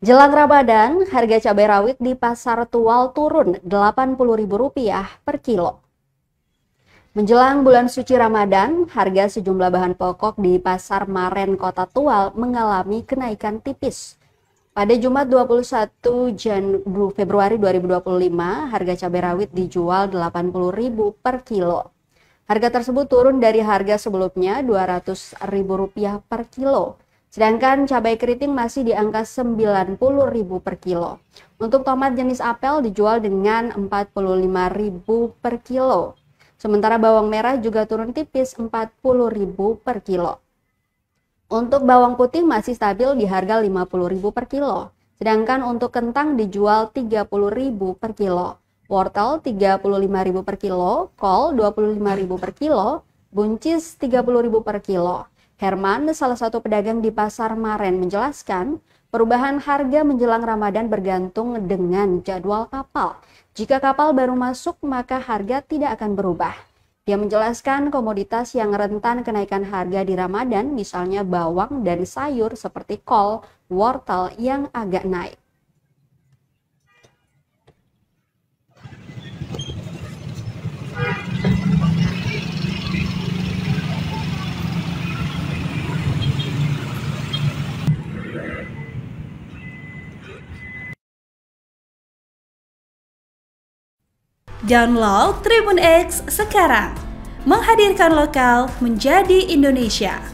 Jelang Ramadan, harga cabai rawit di Pasar Tual turun Rp80.000 per kilo. Menjelang bulan suci Ramadan, harga sejumlah bahan pokok di Pasar Maren Kota Tual mengalami kenaikan tipis. Pada Jumat 21 Februari 2025, harga cabai rawit dijual Rp80.000 per kilo. Harga tersebut turun dari harga sebelumnya Rp200.000 per kilo. Sedangkan cabai keriting masih di angka Rp90.000 per kilo. Untuk tomat jenis apel dijual dengan Rp45.000 per kilo. Sementara bawang merah juga turun tipis Rp40.000 per kilo. Untuk bawang putih masih stabil di harga Rp50.000 per kilo. Sedangkan untuk kentang dijual Rp30.000 per kilo. Wortel Rp35.000 per kilo, kol Rp25.000 per kilo, buncis Rp30.000 per kilo. Herman, salah satu pedagang di Pasar Maren, menjelaskan perubahan harga menjelang Ramadan bergantung dengan jadwal kapal. Jika kapal baru masuk, maka harga tidak akan berubah. Dia menjelaskan komoditas yang rentan kenaikan harga di Ramadan, misalnya bawang dan sayur seperti kol, wortel yang agak naik. Download Tribun X sekarang, menghadirkan lokal menjadi Indonesia.